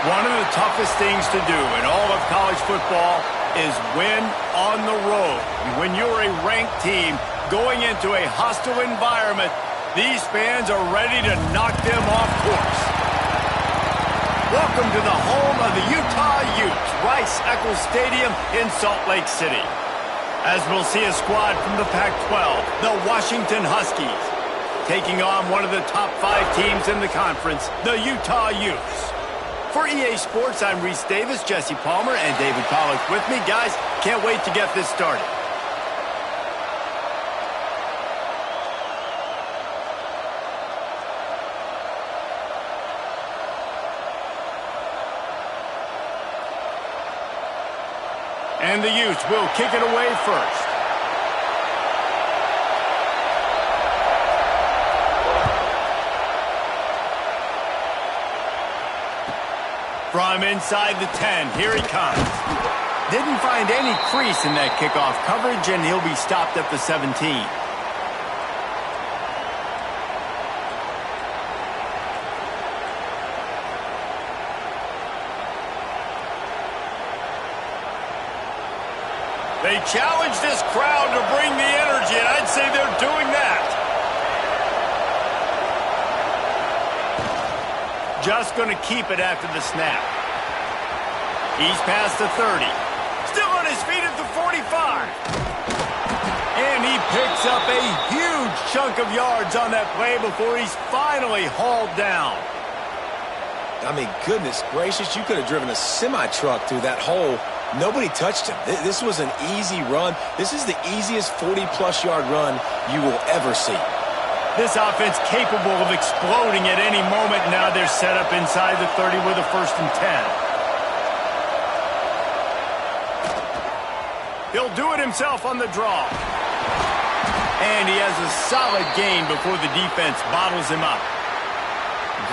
One of the toughest things to do in all of college football is win on the road. When you're a ranked team going into a hostile environment, these fans are ready to knock them off course. Welcome to the home of the Utah Utes, Rice-Eccles Stadium in Salt Lake City. As we'll see a squad from the Pac-12, the Washington Huskies, taking on one of the top 5 teams in the conference, the Utah Utes. For EA Sports, I'm Reese Davis, Jesse Palmer, and David Pollack with me. Guys, can't wait to get this started. And the Utes will kick it away first. From inside the 10, here he comes. Didn't find any crease in that kickoff coverage, and he'll be stopped at the 17. They challenge this crowd to bring the energy, and I'd say they're doing that. Just going to keep it after the snap. He's past the 30. Still on his feet at the 45. And he picks up a huge chunk of yards on that play before he's finally hauled down. I mean, goodness gracious, you could have driven a semi-truck through that hole. Nobody touched him. This was an easy run. This is the easiest 40-plus yard run you will ever see. This offense capable of exploding at any moment. Now they're set up inside the 30 with a 1st and 10. He'll do it himself on the draw. And he has a solid gain before the defense bottles him up.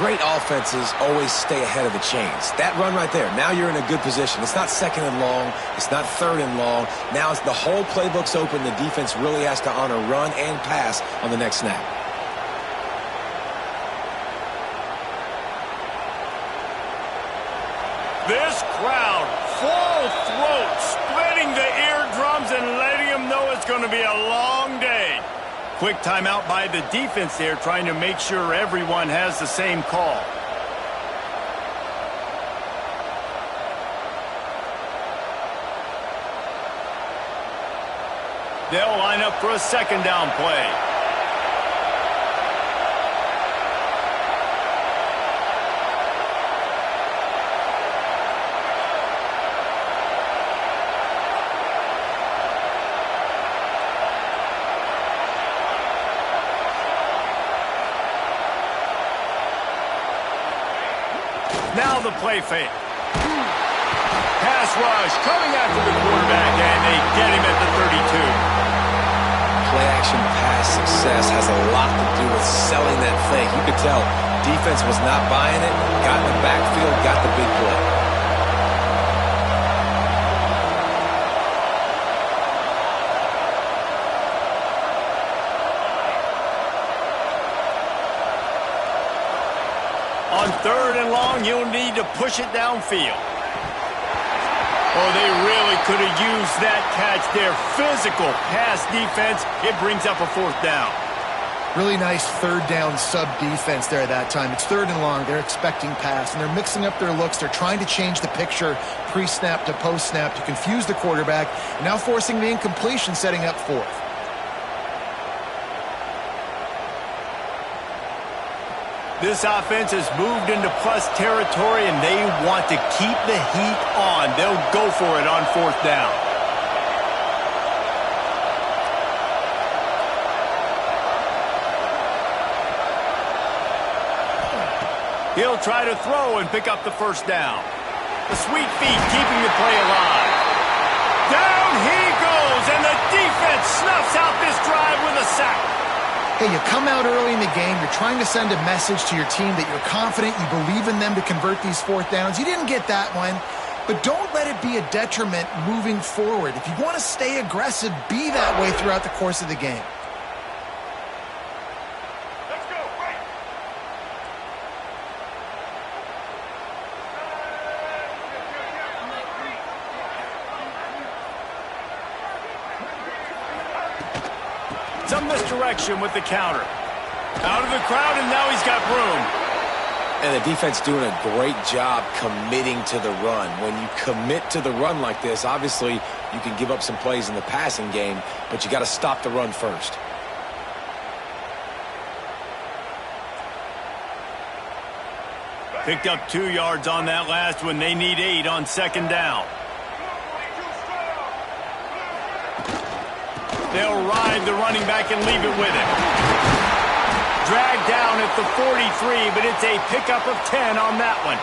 Great offenses always stay ahead of the chains. That run right there, now you're in a good position. It's not 2nd and long. It's not 3rd and long. Now the whole playbook's open. The defense really has to honor run and pass on the next snap. This crowd, full throat, splitting the eardrums and letting them know it's going to be a long day. Quick timeout by the defense there, trying to make sure everyone has the same call. They'll line up for a 2nd down play. Now the play fake. Pass rush coming after the quarterback, and they get him at the 32. Play action pass success has a lot to do with selling that fake. You could tell defense was not buying it, got in the backfield, got the big play. On 3rd and long, you'll need to push it downfield. Oh, they really could have used that catch there. Physical pass defense. It brings up a 4th down. Really nice 3rd down sub-defense there at that time. It's 3rd and long. They're expecting pass, and they're mixing up their looks. They're trying to change the picture pre-snap to post-snap to confuse the quarterback, and now forcing the incompletion, setting up 4th. This offense has moved into plus territory, and they want to keep the heat on. They'll go for it on 4th down. He'll try to throw and pick up the 1st down. The sweet feet keeping the play alive. Down he goes, and the defense snuffs out this drive with a sack. Hey, you come out early in the game, you're trying to send a message to your team that you're confident, you believe in them to convert these 4th downs. You didn't get that one, but don't let it be a detriment moving forward. If you want to stay aggressive, be that way throughout the course of the game. Some misdirection with the counter. Out of the crowd, and now he's got room. And the defense doing a great job committing to the run. When you commit to the run like this, obviously you can give up some plays in the passing game, but you got to stop the run first. Picked up 2 yards on that last one. They need 8 on second down. They'll ride the running back and leave it with him. Dragged down at the 43, but it's a pickup of 10 on that one.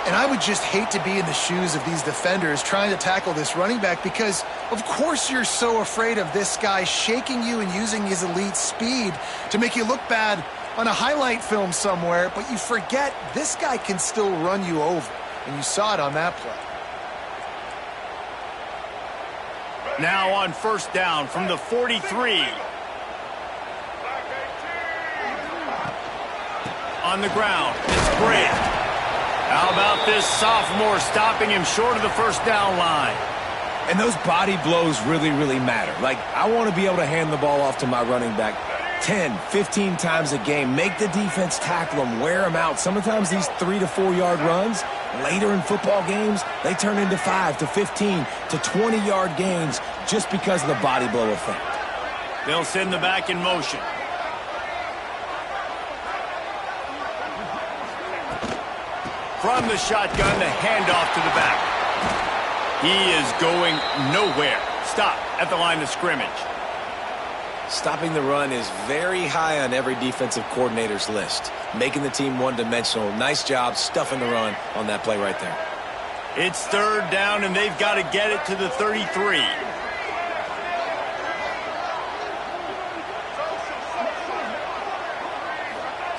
And I would just hate to be in the shoes of these defenders trying to tackle this running back because, of course, you're so afraid of this guy shaking you and using his elite speed to make you look bad on a highlight film somewhere, but you forget this guy can still run you over, and you saw it on that play. Now on first down from the 43. On the ground, it's Grant. How about this sophomore stopping him short of the first down line? And those body blows really, really matter. Like, I want to be able to hand the ball off to my running back 10, 15 times a game. Make the defense tackle them, wear them out. Sometimes these 3 to 4 yard runs, later in football games, they turn into 5 to 15 to 20 yard gains just because of the body blow effect. They'll send the back in motion. From the shotgun, the handoff to the back. He is going nowhere. Stop at the line of scrimmage. Stopping the run is very high on every defensive coordinator's list. Making the team one-dimensional. Nice job stuffing the run on that play right there. It's third down, and they've got to get it to the 33.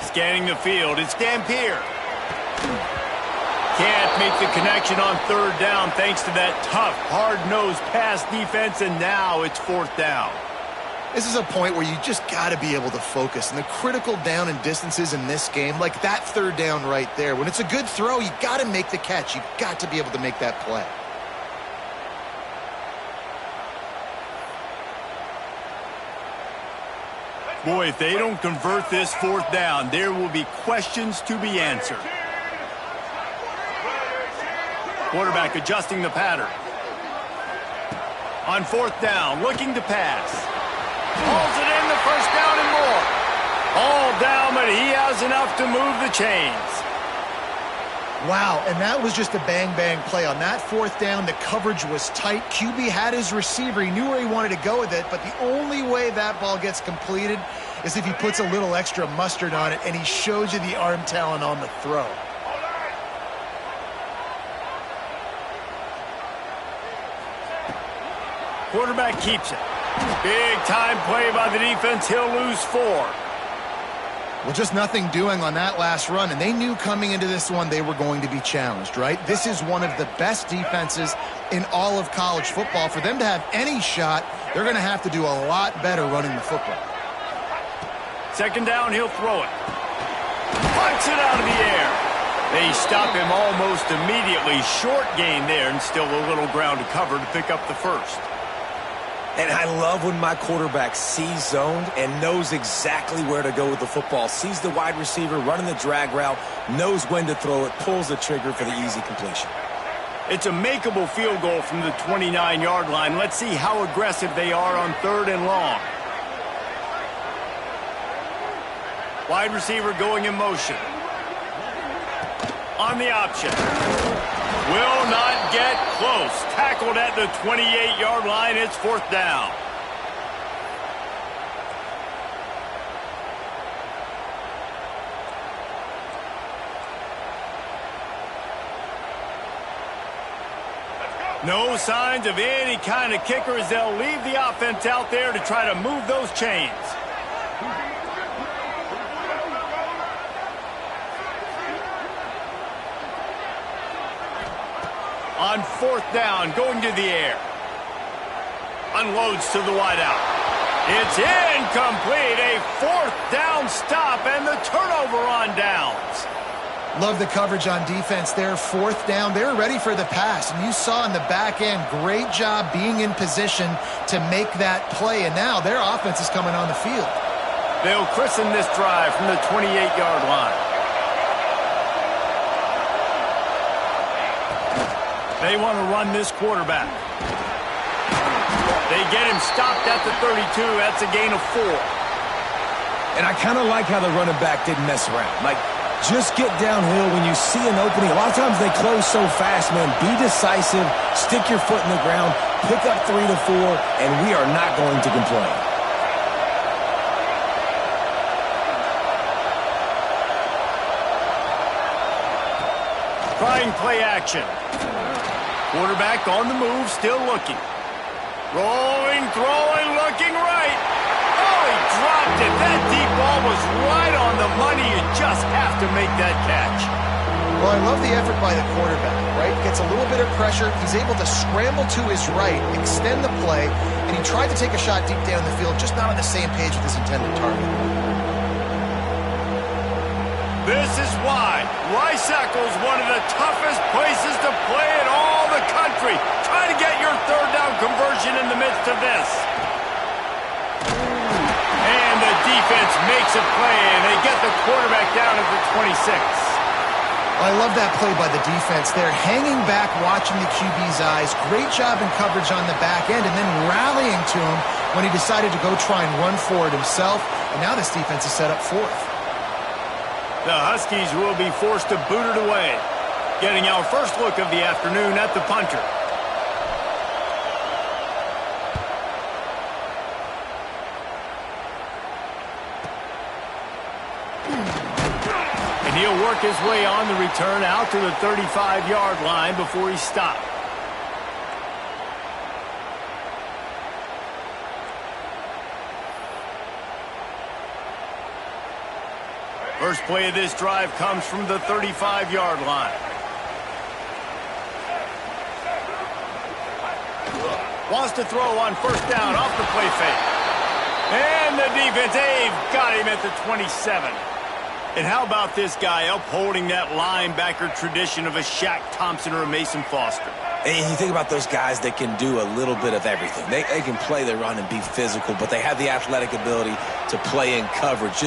Scanning the field, it's Dampier. Can't make the connection on third down thanks to that tough, hard-nosed pass defense, and now it's fourth down. This is a point where you just got to be able to focus. And the critical down and distances in this game, like that third down right there, when it's a good throw, you got to make the catch. You've got to be able to make that play. Boy, if they don't convert this fourth down, there will be questions to be answered. Quarterback adjusting the pattern. On fourth down, looking to pass. Pulls it in, the first down and more. All down, but he has enough to move the chains. Wow, and that was just a bang-bang play. On that fourth down, the coverage was tight. QB had his receiver. He knew where he wanted to go with it, but the only way that ball gets completed is if he puts a little extra mustard on it, and he shows you the arm talent on the throw. Quarterback keeps it. Big time play by the defense. He'll lose 4. Well, just nothing doing on that last run, and they knew coming into this one they were going to be challenged, right? This is one of the best defenses in all of college football. For them to have any shot, they're going to have to do a lot better running the football. Second down, he'll throw it. Punts it out of the air. They stop him almost immediately. Short gain there, and still a little ground to cover to pick up the first. And I love when my quarterback sees zoned and knows exactly where to go with the football. Sees the wide receiver running the drag route, knows when to throw it, pulls the trigger for the easy completion. It's a makeable field goal from the 29-yard line. Let's see how aggressive they are on third and long. Wide receiver going in motion. On the option. Will not get close. Tackled at the 28-yard line. It's fourth down. No signs of any kind of kicker as they'll leave the offense out there to try to move those chains. On fourth down, going to the air. Unloads to the wideout. It's incomplete. A fourth down stop and the turnover on downs. Love the coverage on defense there. Fourth down, they're ready for the pass. And you saw in the back end, great job being in position to make that play. And now their offense is coming on the field. They'll christen this drive from the 28-yard line. They want to run this quarterback. They get him stopped at the 32. That's a gain of 4. And I kind of like how the running back didn't mess around. Like, just get downhill when you see an opening. A lot of times they close so fast, man. Be decisive, stick your foot in the ground, pick up 3 to 4, and we are not going to complain. Trying play action. Quarterback on the move, still looking. Rolling, throwing, looking right. Oh, he dropped it. That deep ball was right on the money. You just have to make that catch. Well, I love the effort by the quarterback, right? Gets a little bit of pressure. He's able to scramble to his right, extend the play, and he tried to take a shot deep down the field, just not on the same page with his intended target. This is why Lysacle is one of the toughest places to play in all the country. Try to get your third down conversion in the midst of this. And the defense makes a play, and they get the quarterback down at the 26. I love that play by the defense there. Hanging back, watching the QB's eyes. Great job in coverage on the back end, and then rallying to him when he decided to go try and run for it himself. And now this defense is set up fourth. The Huskies will be forced to boot it away. Getting our first look of the afternoon at the punter. And he'll work his way on the return out to the 35-yard line before he stopped. First play of this drive comes from the 35-yard line. Wants to throw on first down off the play fake. And the defense, they've got him at the 27. And how about this guy upholding that linebacker tradition of a Shaq Thompson or a Mason Foster? And you think about those guys that can do a little bit of everything. They can play the run and be physical, but they have the athletic ability to play in coverage.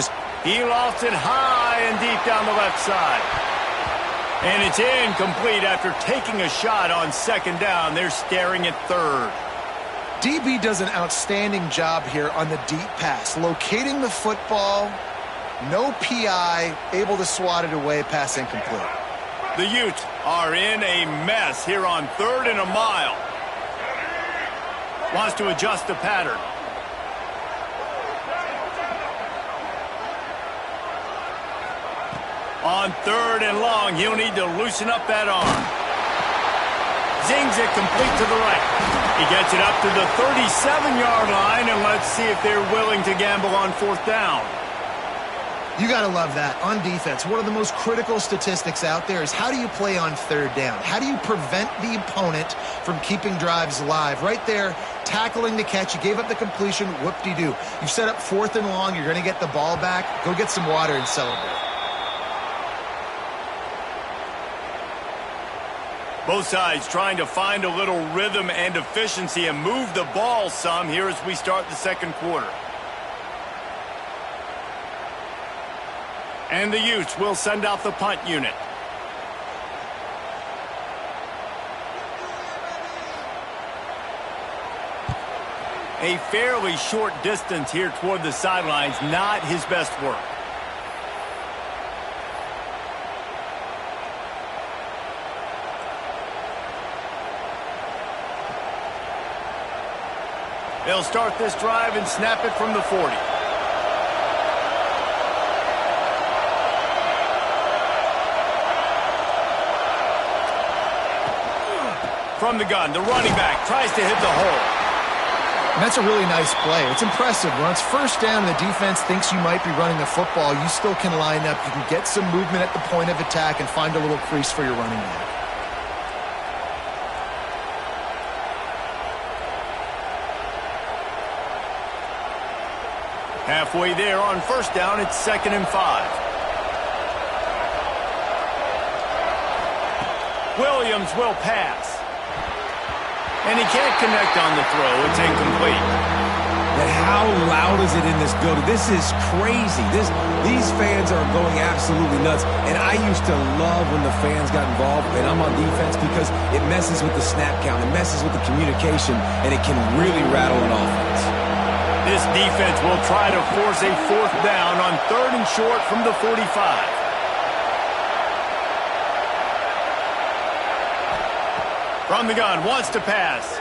He lofts it high and deep down the left side. And it's incomplete after taking a shot on second down. They're staring at third. DB does an outstanding job here on the deep pass. Locating the football, no PI, able to swat it away, pass incomplete. The Utes are in a mess here on 3rd and a mile. Wants to adjust the pattern. On 3rd and long, he'll need to loosen up that arm. Zings it complete to the right. He gets it up to the 37-yard line, and let's see if they're willing to gamble on 4th down. You got to love that. On defense, one of the most critical statistics out there is how do you play on 3rd down? How do you prevent the opponent from keeping drives alive? Right there, tackling the catch. You gave up the completion. Whoop-de-doo. You set up 4th and long. You're going to get the ball back. Go get some water and celebrate. Both sides trying to find a little rhythm and efficiency and move the ball some here as we start the second quarter. And the Utes will send out the punt unit. A fairly short distance here toward the sidelines, not his best work. They'll start this drive and snap it from the 40. From the gun, the running back tries to hit the hole. And that's a really nice play. It's impressive. When it's first down and the defense thinks you might be running the football, you still can line up. You can get some movement at the point of attack and find a little crease for your running back. Halfway there on first down, it's 2nd and 5. Williams will pass. And he can't connect on the throw. It's incomplete. But how loud is it in this building? This is crazy. These fans are going absolutely nuts. And I used to love when the fans got involved, and I'm on defense, because it messes with the snap count. It messes with the communication, and it can really rattle an offense. This defense will try to force a 4th down on 3rd and short from the 45. From the gun, wants to pass.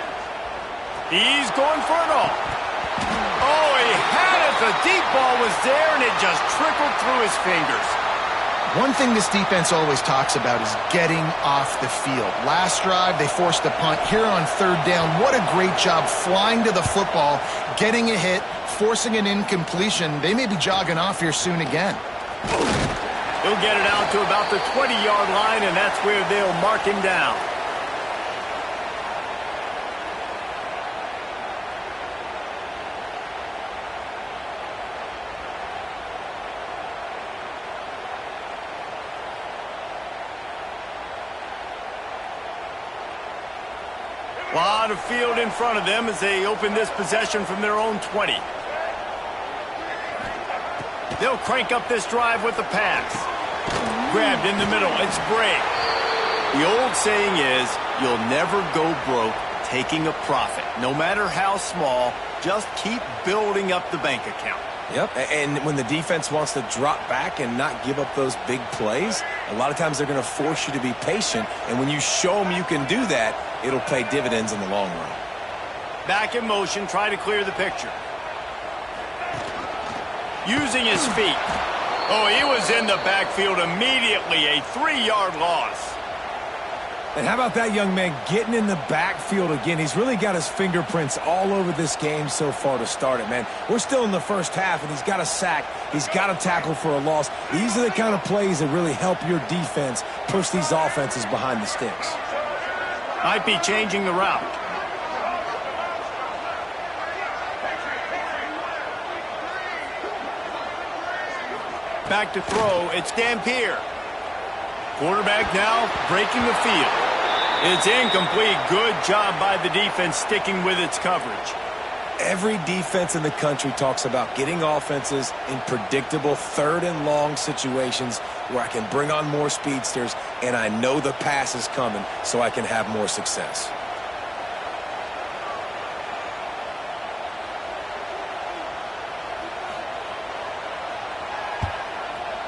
He's going for it all. Oh, he had it. The deep ball was there, and it just trickled through his fingers. One thing this defense always talks about is getting off the field. Last drive, they forced a punt. Here on 3rd down, what a great job flying to the football, getting a hit, forcing an incompletion. They may be jogging off here soon again. He'll get it out to about the 20-yard line, and that's where they'll mark him down. A lot of field in front of them as they open this possession from their own 20. They'll crank up this drive with the pass. Grabbed in the middle. It's Bray. The old saying is, you'll never go broke taking a profit. No matter how small, just keep building up the bank account. Yep, and when the defense wants to drop back and not give up those big plays, a lot of times they're going to force you to be patient, and when you show them you can do that, it'll pay dividends in the long run. Back in motion, try to clear the picture. Using his feet. Oh, he was in the backfield immediately, a 3-yard loss. And how about that young man getting in the backfield again? He's really got his fingerprints all over this game so far to start it, man. We're still in the first half, and he's got a sack. He's got a tackle for a loss. These are the kind of plays that really help your defense push these offenses behind the sticks. Might be changing the route. Back to throw. It's Dampier. Quarterback now breaking the field. It's incomplete. Good job by the defense sticking with its coverage. Every defense in the country talks about getting offenses in predictable 3rd and long situations where I can bring on more speedsters and I know the pass is coming so I can have more success.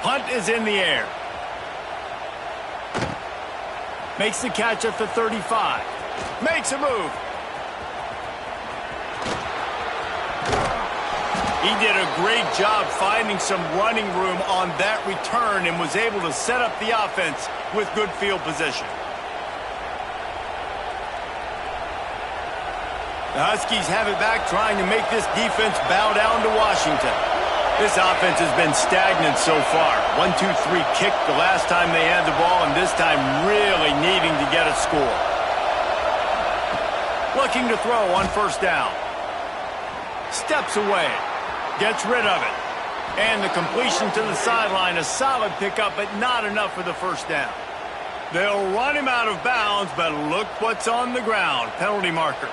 Punt is in the air. Makes the catch at the 35. Makes a move. He did a great job finding some running room on that return and was able to set up the offense with good field position. The Huskies have it back, trying to make this defense bow down to Washington. This offense has been stagnant so far. 1-2-3 kick the last time they had the ball, and this time really needing to get a score. Looking to throw on 1st down. Steps away. Gets rid of it. And the completion to the sideline, a solid pickup, but not enough for the 1st down. They'll run him out of bounds, but look what's on the ground. Penalty marker.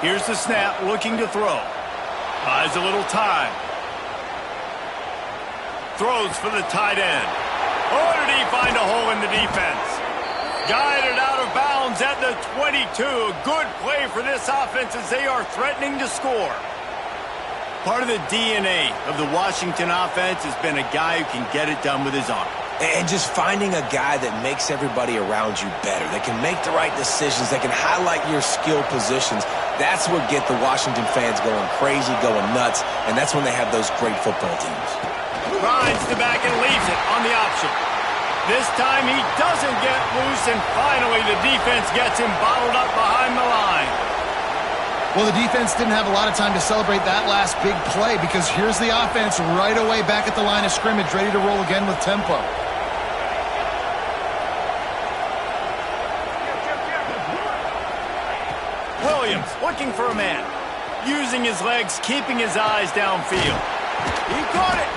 Here's the snap, looking to throw. Buys a little time. Throws for the tight end. Oh, did he find a hole in the defense? Guided out of bounds at the 22. Good play for this offense as they are threatening to score. Part of the DNA of the Washington offense has been a guy who can get it done with his arm. And just finding a guy that makes everybody around you better. They can make the right decisions. They can highlight your skill positions. That's what get the Washington fans going crazy, going nuts, and that's when they have those great football teams. Rides the back and leaves it on the option. This time he doesn't get loose, and finally the defense gets him bottled up behind the line. Well, the defense didn't have a lot of time to celebrate that last big play because here's the offense right away back at the line of scrimmage, ready to roll again with tempo. Williams looking for a man. Using his legs, keeping his eyes downfield. He caught it.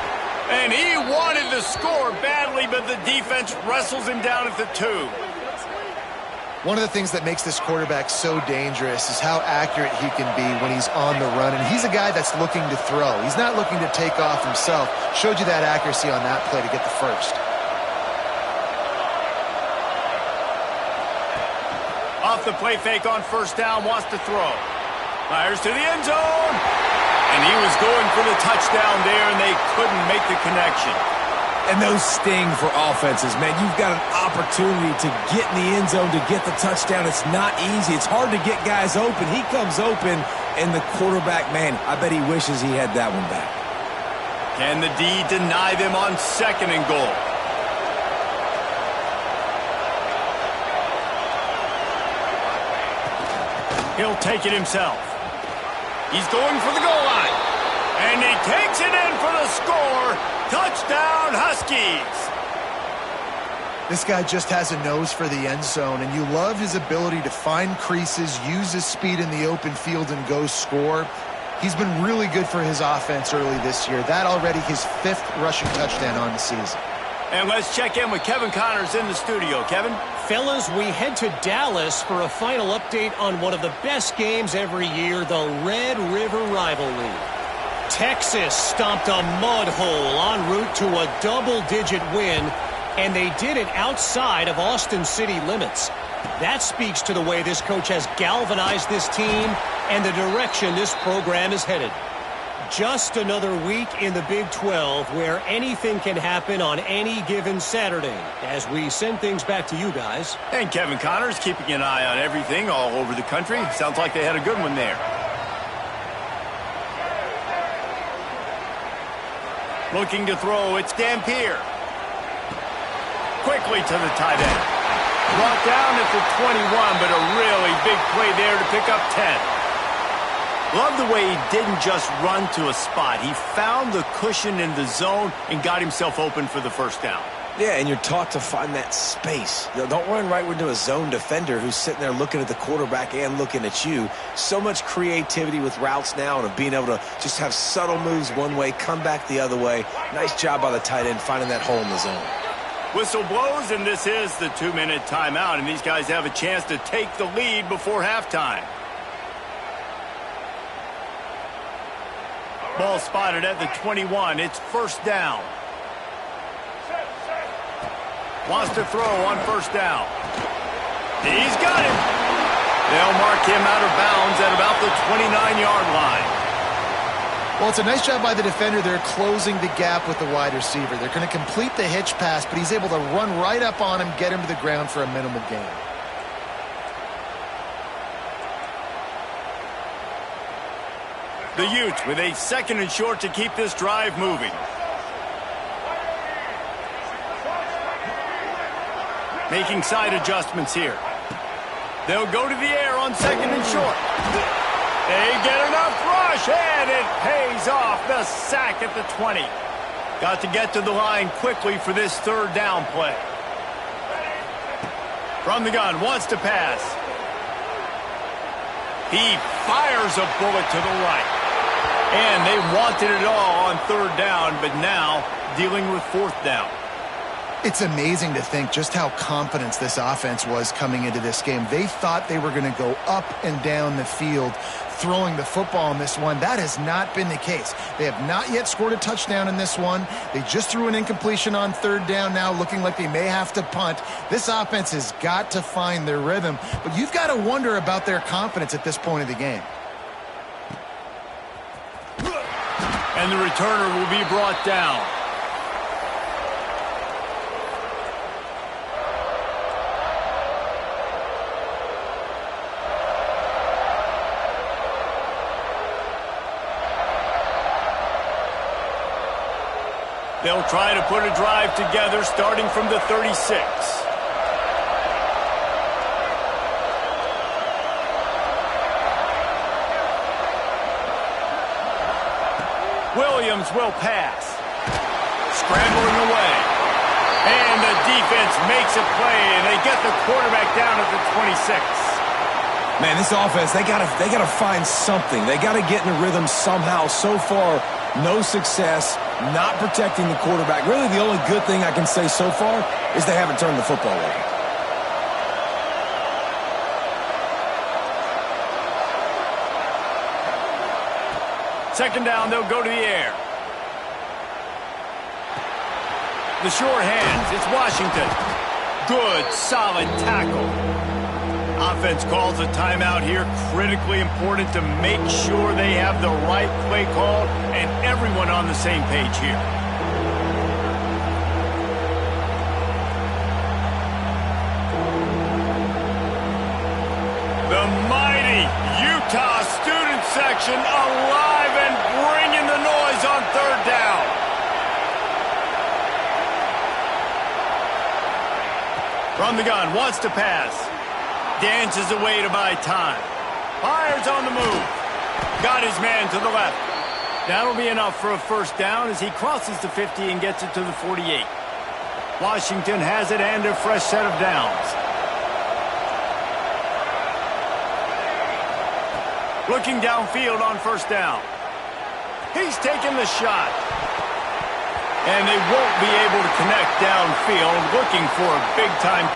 And he wanted to score badly, but the defense wrestles him down at the 2. One of the things that makes this quarterback so dangerous is how accurate he can be when he's on the run. And he's a guy that's looking to throw. He's not looking to take off himself. Showed you that accuracy on that play to get the first. Off the play fake on first down, wants to throw. Fires to the end zone. And he was going for the touchdown there, and they couldn't make the connection. And those sting for offenses, man. You've got an opportunity to get in the end zone to get the touchdown. It's not easy. It's hard to get guys open. He comes open, and the quarterback, man, I bet he wishes he had that one back. Can the D deny them on 2nd and goal? He'll take it himself. He's going for the goal line. And he takes it in for the score. Touchdown, Huskies. This guy just has a nose for the end zone, and you love his ability to find creases, use his speed in the open field, and go score. He's been really good for his offense early this year. That already his 5th rushing touchdown on the season. And let's check in with Kevin Connors in the studio. Kevin? Fellas, we head to Dallas for a final update on one of the best games every year, the Red River Rivalry. Texas stomped a mud hole en route to a double-digit win, and they did it outside of Austin city limits. That speaks to the way this coach has galvanized this team and the direction this program is headed. Just another week in the Big 12 where anything can happen on any given Saturday. As we send things back to you guys. And Kevin Connors keeping an eye on everything all over the country. Sounds like they had a good one there. Looking to throw, it's Dampier. Quickly to the tight end. Brought down at the 21, but a really big play there to pick up 10. Love the way he didn't just run to a spot. He found the cushion in the zone and got himself open for the first down. Yeah, and you're taught to find that space. Don't run right into a zone defender who's sitting there looking at the quarterback and looking at you. So much creativity with routes now and of being able to just have subtle moves one way, come back the other way. Nice job by the tight end finding that hole in the zone. Whistle blows, and this is the 2-minute timeout, and these guys have a chance to take the lead before halftime. Ball spotted at the 21. It's first down. Wants to throw on first down. He's got it. They'll mark him out of bounds at about the 29-yard line. Well, it's a nice job by the defender. They're closing the gap with the wide receiver. They're going to complete the hitch pass, but he's able to run right up on him, get him to the ground for a minimal gain. The Utes with a 2nd and short to keep this drive moving. Making side adjustments here. They'll go to the air on 2nd and short. They get enough rush, and it pays off. The sack at the 20. Got to get to the line quickly for this 3rd down play. From the gun, wants to pass. He fires a bullet to the right. And they wanted it all on 3rd down, but now dealing with 4th down. It's amazing to think just how confident this offense was coming into this game. They thought they were going to go up and down the field throwing the football in this one. That has not been the case. They have not yet scored a touchdown in this one. They just threw an incompletion on 3rd down now, looking like they may have to punt. This offense has got to find their rhythm, but you've got to wonder about their confidence at this point of the game. And the returner will be brought down. They'll try to put a drive together starting from the 36. Williams will pass. Scrambling away. And the defense makes a play, and they get the quarterback down at the 26. Man, this offense, they gotta find something. They gotta get in a rhythm somehow. So far, no success, not protecting the quarterback. Really, the only good thing I can say so far is they haven't turned the football over. Second down, they'll go to the air. The short hands, it's Washington. Good, solid tackle. Offense calls a timeout here. Critically important to make sure they have the right play call and everyone on the same page here. The mighty Utah student section alive and bringing the noise on third down. From the gun, wants to pass. Dances away to buy time. Fires on the move. Got his man to the left. That'll be enough for a first down as he crosses the 50 and gets it to the 48. Washington has it and a fresh set of downs. Looking downfield on first down. He's taking the shot. And they won't be able to connect downfield, looking for a big-time.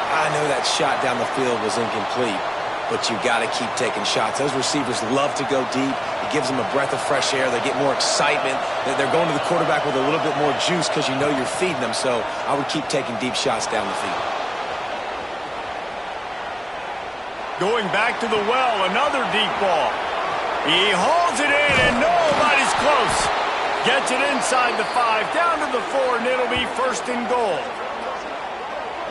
I know that shot down the field was incomplete, but you got to keep taking shots. Those receivers love to go deep. It gives them a breath of fresh air. They get more excitement. They're going to the quarterback with a little bit more juice because you know you're feeding them. So I would keep taking deep shots down the field. Going back to the well, another deep ball. He hauls it in, and nobody's close. Gets it inside the 5, down to the 4, and it'll be first and goal.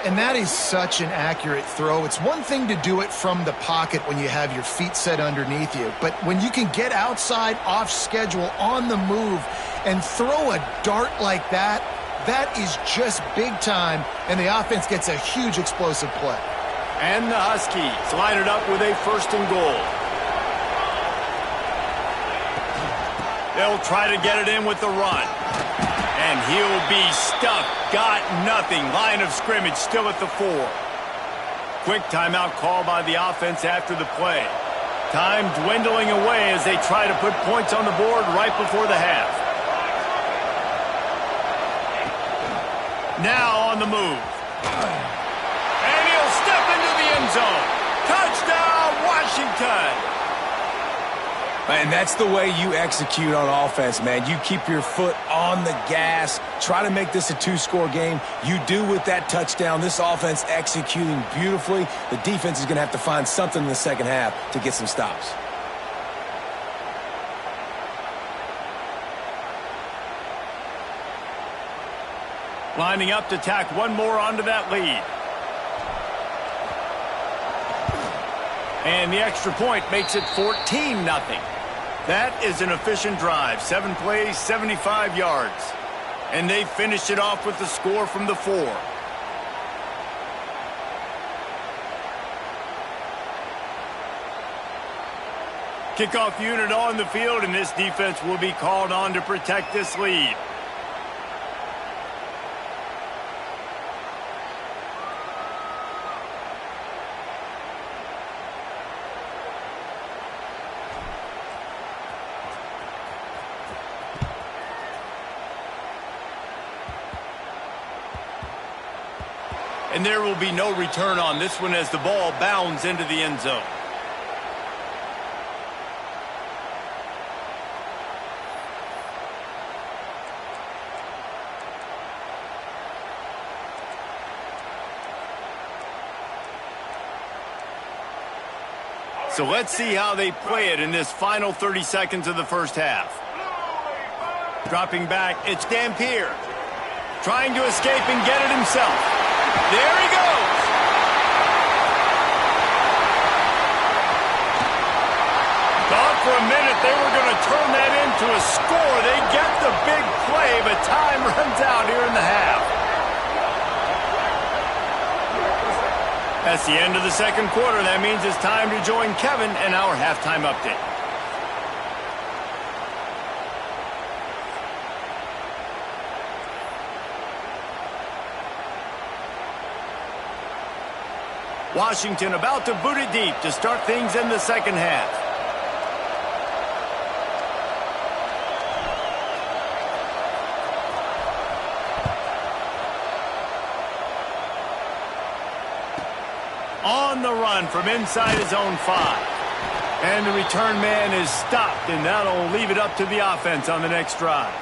And that is such an accurate throw. It's one thing to do it from the pocket when you have your feet set underneath you, but when you can get outside, off schedule, on the move, and throw a dart like that, that is just big time, and the offense gets a huge explosive play. And the Huskies line it up with a first and goal. They'll try to get it in with the run. And he'll be stuck. Got nothing. Line of scrimmage still at the 4. Quick timeout call by the offense after the play. Time dwindling away as they try to put points on the board right before the half. Now on the move. And he'll step into the end zone. Touchdown, Washington! And that's the way you execute on offense, man. You keep your foot on the gas. Try to make this a 2-score game. You do with that touchdown. This offense executing beautifully. The defense is going to have to find something in the second half to get some stops. Lining up to tack one more onto that lead. And the extra point makes it 14-0. That is an efficient drive. 7 plays, 75 yards. And they finish it off with the score from the 4. Kickoff unit on the field, and this defense will be called on to protect this lead. And there will be no return on this one as the ball bounds into the end zone. So let's see how they play it in this final 30 seconds of the first half. Dropping back, it's Dampier. Trying to escape and get it himself. There he goes. Thought for a minute they were going to turn that into a score. They get the big play, but time runs out here in the half. That's the end of the second quarter. That means it's time to join Kevin and our halftime update. Washington about to boot it deep to start things in the second half. On the run from inside his own 5. And the return man is stopped, and that'll leave it up to the offense on the next drive.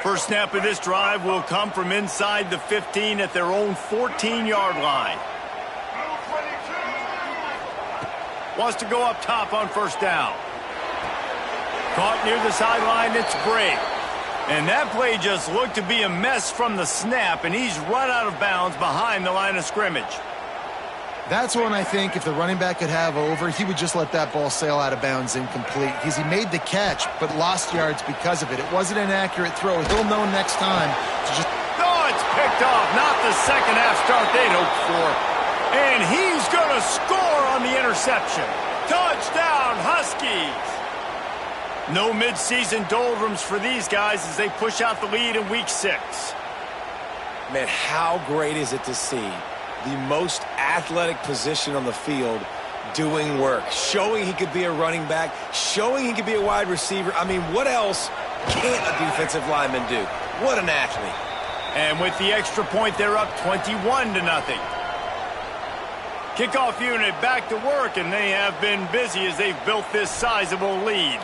First snap of this drive will come from inside the 15 at their own 14-yard line. Wants to go up top on first down. Caught near the sideline, it's Bray. And that play just looked to be a mess from the snap, and he's run out of bounds behind the line of scrimmage. That's one I think if the running back could have over, he would just let that ball sail out of bounds incomplete. Because he made the catch, but lost yards because of it. It wasn't an accurate throw. He'll know next time to just... Oh, it's picked off. Not the second half start they'd hoped for. And he's going to score on the interception. Touchdown, Huskies. No midseason doldrums for these guys as they push out the lead in Week 6. Man, how great is it to see the most athletic position on the field doing work, showing he could be a running back, showing he could be a wide receiver. I mean, what else can't a defensive lineman do? What an athlete. And with the extra point, they're up 21-0. Kickoff unit back to work, and they have been busy as they've built this sizable lead.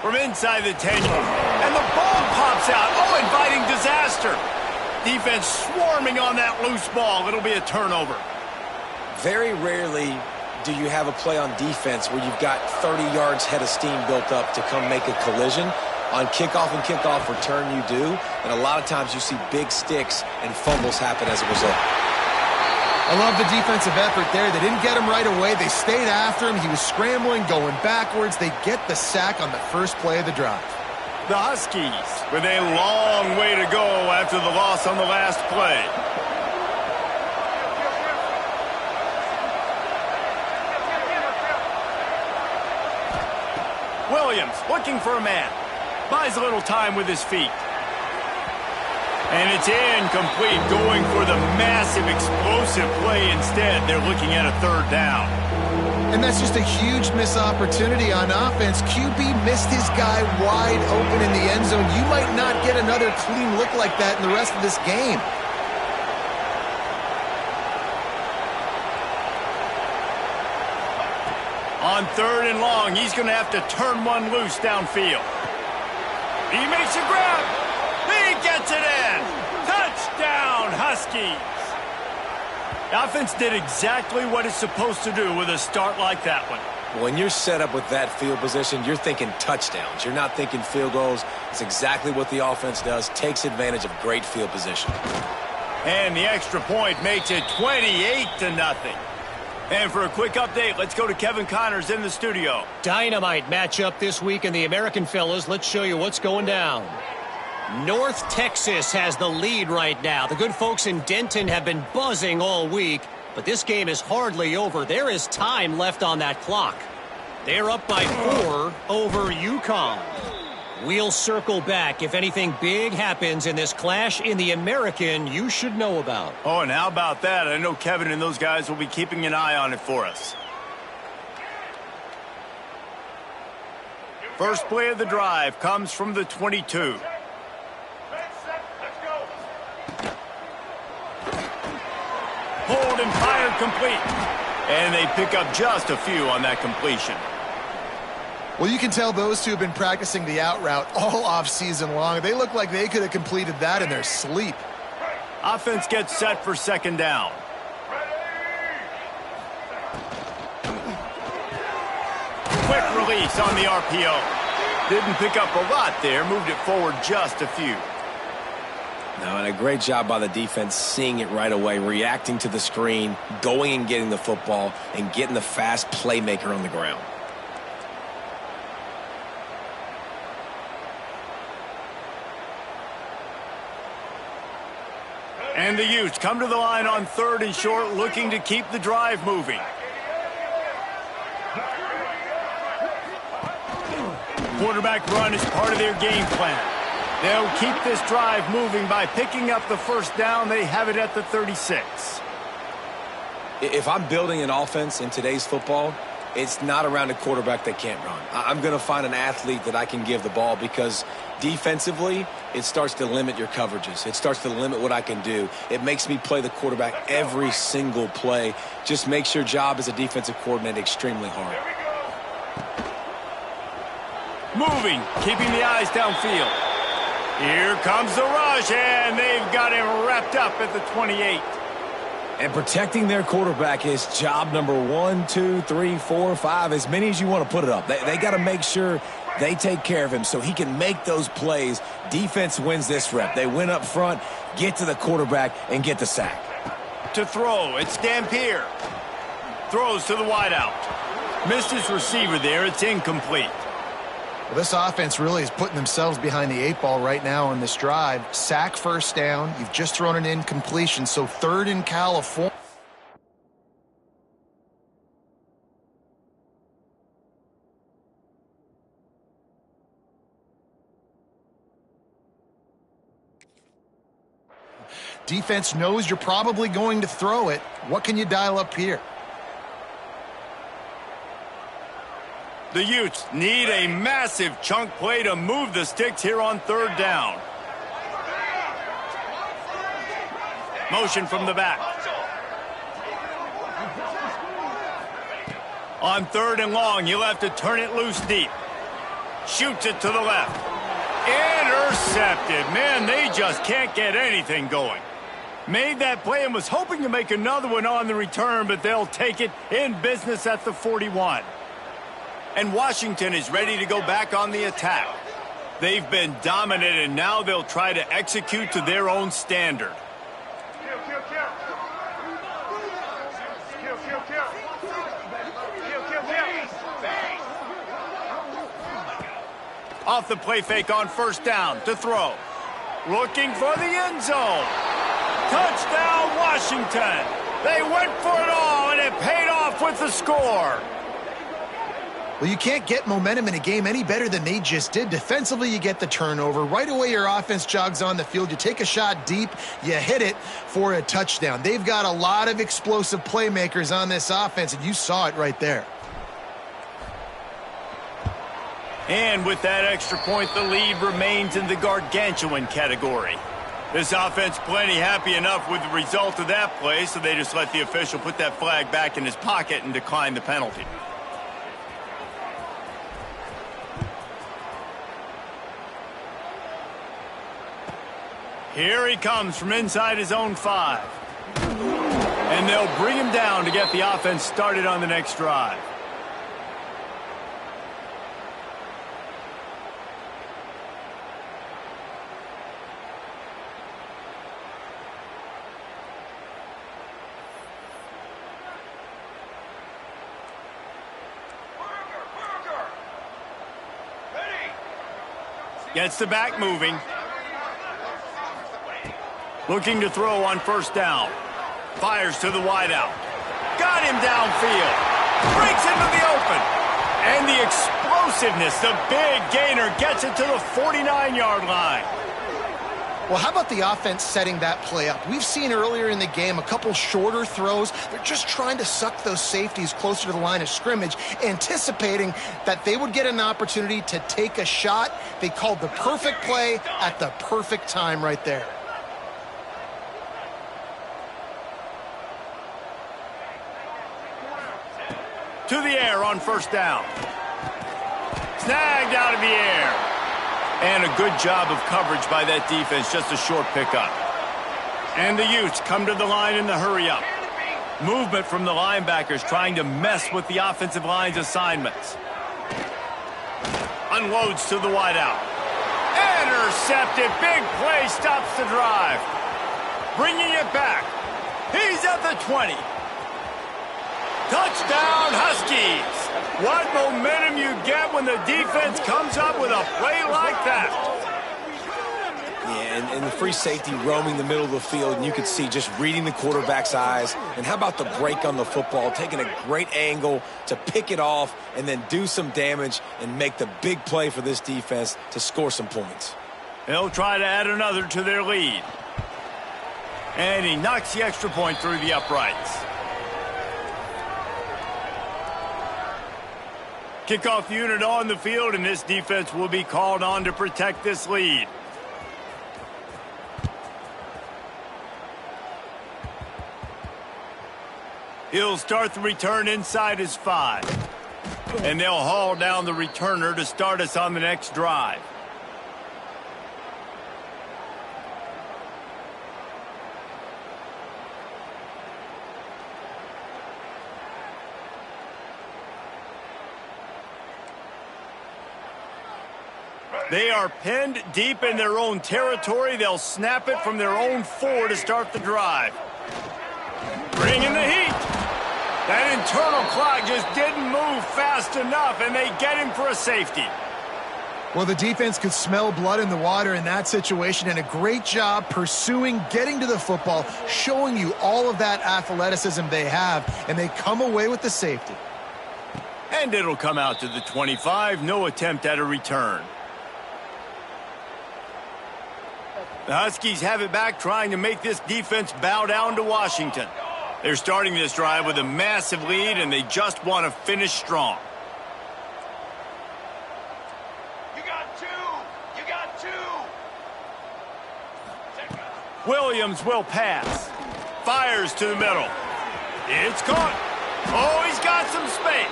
From inside the 10, and the ball pops out. Oh, inviting disaster. Defense swarming on that loose ball. It'll be a turnover. Very rarely do you have a play on defense where you've got 30 yards head of steam built up to come make a collision. On kickoff and kickoff return you do, and a lot of times you see big sticks and fumbles happen as a result. I love the defensive effort there. They didn't get him right away. They stayed after him. He was scrambling, going backwards. They get the sack on the first play of the drive. The Huskies with a long way to go after the loss on the last play. Williams looking for a man. Buys a little time with his feet. And it's incomplete, going for the massive explosive play instead. They're looking at a third down. And that's just a huge missed opportunity on offense. QB missed his guy wide open in the end zone. You might not get another clean look like that in the rest of this game. On third and long, he's going to have to turn one loose downfield. He makes a grab. He gets it in. Touchdown, Huskies. The offense did exactly what it's supposed to do with a start like that one. When you're set up with that field position, you're thinking touchdowns. You're not thinking field goals. It's exactly what the offense does. Takes advantage of great field position. And the extra point makes it 28-0. And for a quick update, let's go to Kevin Connors in the studio. Dynamite matchup this week in the American, fellas. Let's show you what's going down. North Texas has the lead right now. The good folks in Denton have been buzzing all week, but this game is hardly over. There is time left on that clock. They're up by 4 over UConn. We'll circle back if anything big happens in this clash in the American you should know about. Oh, and how about that? I know Kevin and those guys will be keeping an eye on it for us. First play of the drive comes from the 22. Hold and fired complete. And they pick up just a few on that completion. Well, you can tell those two have been practicing the out route all off season long. They look like they could have completed that in their sleep. Offense gets set for second down. Quick release on the RPO. Didn't pick up a lot there, moved it forward just a few. No, and a great job by the defense seeing it right away, reacting to the screen, going and getting the football, and getting the fast playmaker on the ground. And the Utes come to the line on 3rd and short, looking to keep the drive moving. Quarterback run is part of their game plan. They'll keep this drive moving by picking up the first down. They have it at the 36. If I'm building an offense in today's football, it's not around a quarterback that can't run. I'm going to find an athlete that I can give the ball because defensively, it starts to limit your coverages. It starts to limit what I can do. It makes me play the quarterback every single play. Just makes your job as a defensive coordinator extremely hard. Moving, keeping the eyes downfield. Here comes the rush, and they've got him wrapped up at the 28. And protecting their quarterback is job number 1, 2, 3, 4, 5, as many as you want to put it up. They got to make sure they take care of him so he can make those plays. Defense wins this rep. They win up front, get to the quarterback, and get the sack. To throw, it's Dampier. Throws to the wideout. Missed his receiver there. It's incomplete. Well, this offense really is putting themselves behind the 8 ball right now on this drive. Sack first down. You've just thrown an incompletion, so 3rd in California. Defense knows you're probably going to throw it. What can you dial up here? The Utes need a massive chunk play to move the sticks here on 3rd down. Motion from the back. On 3rd and long, you'll have to turn it loose deep. Shoots it to the left. Intercepted. Man, they just can't get anything going. Made that play and was hoping to make another one on the return, but they'll take it in business at the 41. And Washington is ready to go back on the attack. They've been dominant, and now they'll try to execute to their own standard. Off the play fake on 1st down to throw. Looking for the end zone. Touchdown, Washington. They went for it all, and it paid off with the score. Well, you can't get momentum in a game any better than they just did. Defensively, you get the turnover. Right away, your offense jogs on the field. You take a shot deep. You hit it for a touchdown. They've got a lot of explosive playmakers on this offense, and you saw it right there. And with that extra point, the lead remains in the gargantuan category. This offense plenty happy enough with the result of that play, so they just let the official put that flag back in his pocket and decline the penalty. Here he comes from inside his own 5. And they'll bring him down to get the offense started on the next drive. Gets the back moving. Looking to throw on 1st down. Fires to the wideout. Got him downfield. Breaks into the open. And the explosiveness, the big gainer gets it to the 49-yard line. Well, how about the offense setting that play up? We've seen earlier in the game a couple shorter throws. They're just trying to suck those safeties closer to the line of scrimmage, anticipating that they would get an opportunity to take a shot. They called the perfect play at the perfect time right there. To the air on 1st down. Snagged out of the air. And a good job of coverage by that defense, just a short pickup. And the Utes come to the line in the hurry-up. Movement from the linebackers trying to mess with the offensive line's assignments. Unloads to the wideout. Intercepted. Big play stops the drive. Bringing it back. He's at the 20. Touchdown, Huskies. What momentum you get when the defense comes up with a play like that. Yeah, and the free safety roaming the middle of the field, and you could see just reading the quarterback's eyes. And how about the break on the football, taking a great angle to pick it off and then do some damage and make the big play for this defense to score some points. They'll try to add another to their lead. And he knocks the extra point through the uprights. Kickoff unit on the field, and this defense will be called on to protect this lead. He'll start the return inside his 5. And they'll haul down the returner to start us on the next drive. They are pinned deep in their own territory. They'll snap it from their own 4 to start the drive. Bringing the heat. That internal clock just didn't move fast enough, and they get him for a safety. Well, the defense could smell blood in the water in that situation, and a great job pursuing, getting to the football, showing you all of that athleticism they have, and they come away with the safety. And it'll come out to the 25. No attempt at a return. The Huskies have it back, trying to make this defense bow down to Washington. They're starting this drive with a massive lead, and they just want to finish strong. You got 2! You got 2! Williams will pass. Fires to the middle. It's caught. Oh, he's got some space.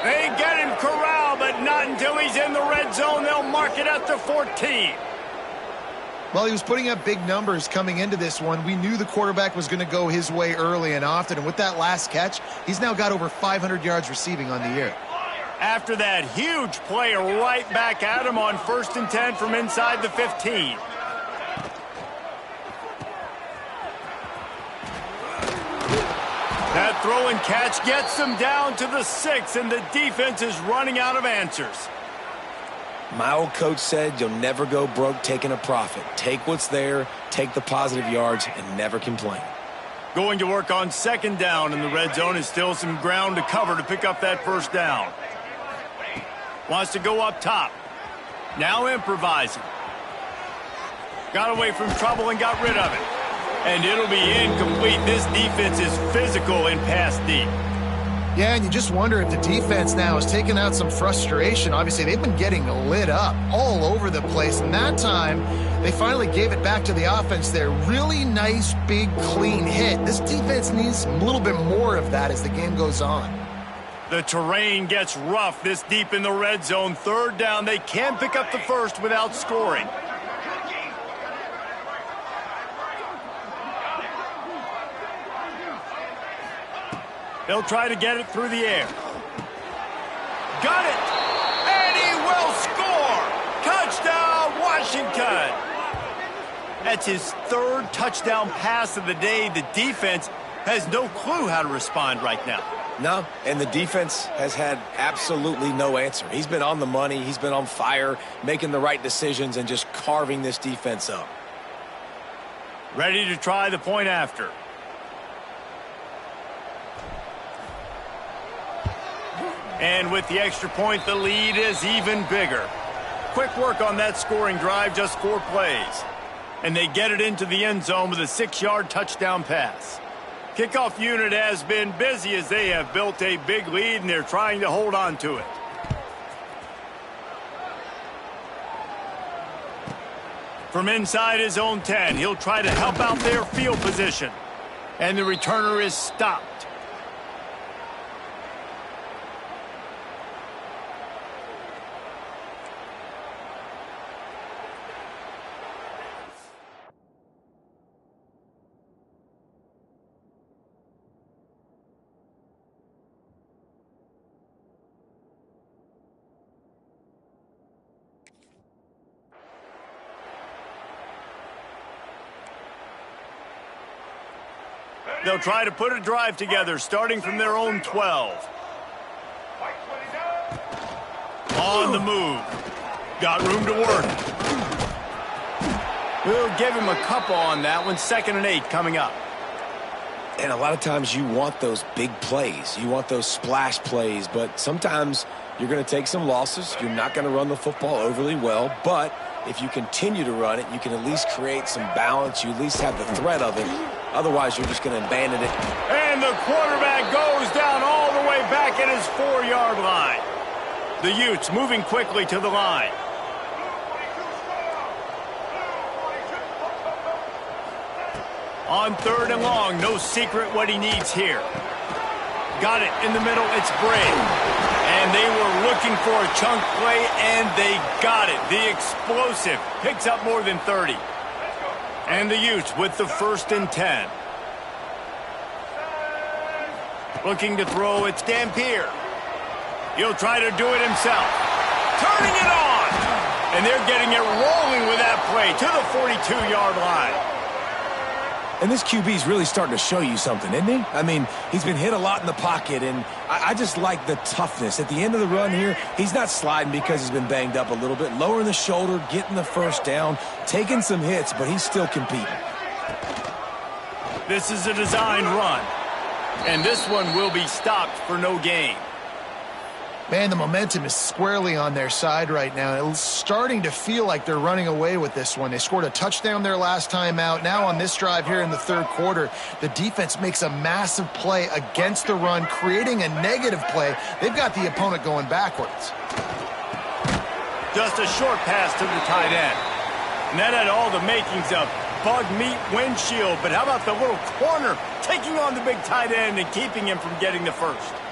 They get him corralled, but not until he's in the red zone. They'll mark it at the 14. Well, he was putting up big numbers coming into this one. We knew the quarterback was going to go his way early and often. And with that last catch, he's now got over 500 yards receiving on the year. After that huge play right back at him on 1st and 10 from inside the 15. That throw and catch gets them down to the 6, and the defense is running out of answers. My old coach said you'll never go broke taking a profit. Take what's there, take the positive yards, and never complain. Going to work on 2nd down in the red zone is still some ground to cover to pick up that 1st down. Wants to go up top. Now improvising. Got away from trouble and got rid of it. And it'll be incomplete. This defense is physical in pass deep. Yeah, and you just wonder if the defense now has taken out some frustration. Obviously, they've been getting lit up all over the place. And that time, they finally gave it back to the offense there. Really nice, big, clean hit. This defense needs a little bit more of that as the game goes on. The terrain gets rough this deep in the red zone. 3rd down. They can pick up the 1st without scoring. They'll try to get it through the air. Got it! And he will score! Touchdown, Washington! That's his 3rd touchdown pass of the day. The defense has no clue how to respond right now. No, and the defense has had absolutely no answer. He's been on the money. He's been on fire, making the right decisions and just carving this defense up. Ready to try the point after. And with the extra point, the lead is even bigger. Quick work on that scoring drive, just 4 plays. And they get it into the end zone with a 6-yard touchdown pass. Kickoff unit has been busy as they have built a big lead, and they're trying to hold on to it. From inside his own 10, he'll try to help out their field position. And the returner is stopped. They'll try to put a drive together, starting from their own 12. On the move. Got room to work. We'll give him a couple on that one. 2nd and 8 coming up. And a lot of times you want those big plays. You want those splash plays, but sometimes you're going to take some losses. You're not going to run the football overly well, but if you continue to run it, you can at least create some balance. You at least have the threat of it. Otherwise, you're just going to abandon it. And the quarterback goes down all the way back at his 4-yard line. The Utes moving quickly to the line. On 3rd and long, no secret what he needs here. Got it in the middle, it's Bray. And they were looking for a chunk play, and they got it. The explosive picks up more than 30. And the Utes with the 1st and 10. Looking to throw, it's Dampier. He'll try to do it himself. Turning it on! And they're getting it rolling with that play to the 42-yard line. And this QB's really starting to show you something, isn't he? I mean, he's been hit a lot in the pocket, and I just like the toughness. At the end of the run here, he's not sliding because he's been banged up a little bit. Lowering the shoulder, getting the 1st down, taking some hits, but he's still competing. This is a designed run, and this one will be stopped for no gain. Man, the momentum is squarely on their side right now. It's starting to feel like they're running away with this one. They scored a touchdown their last time out. Now on this drive here in the 3rd quarter, the defense makes a massive play against the run, creating a negative play. They've got the opponent going backwards. Just a short pass to the tight end. And that had all the makings of bug meat windshield. But how about the little corner taking on the big tight end and keeping him from getting the 1st?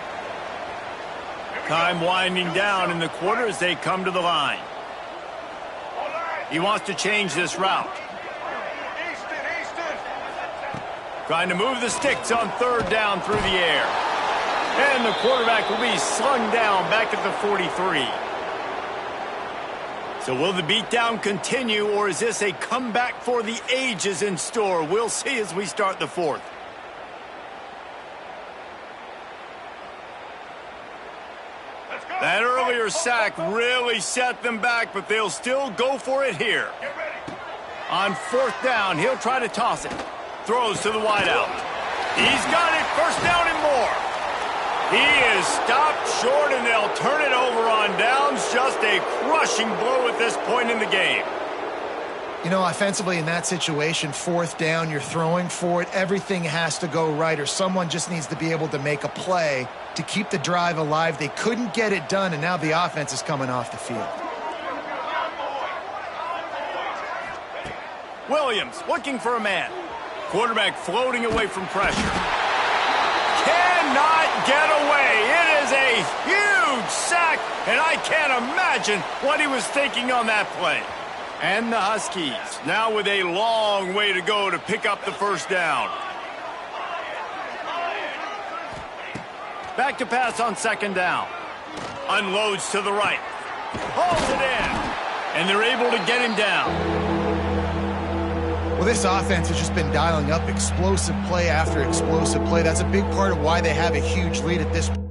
Time winding down in the quarter as they come to the line. He wants to change this route. Trying to move the sticks on 3rd down through the air. And the quarterback will be slung down back at the 43. So will the beatdown continue, or is this a comeback for the ages in store? We'll see as we start the 4th. That earlier sack really set them back, but they'll still go for it here. On 4th down, he'll try to toss it. Throws to the wideout. He's got it, 1st down and more. He is stopped short, and they'll turn it over on downs. Just a crushing blow at this point in the game. You know, offensively in that situation, 4th down, you're throwing for it. Everything has to go right, or someone just needs to be able to make a play to keep the drive alive. They couldn't get it done, and now the offense is coming off the field. Williams looking for a man. Quarterback floating away from pressure. Cannot get away. It is a huge sack, and I can't imagine what he was thinking on that play. And the Huskies now with a long way to go to pick up the 1st down. Back to pass on 2nd down. Unloads to the right. Hauls it in. And they're able to get him down. Well, this offense has just been dialing up explosive play after explosive play. That's a big part of why they have a huge lead at this point.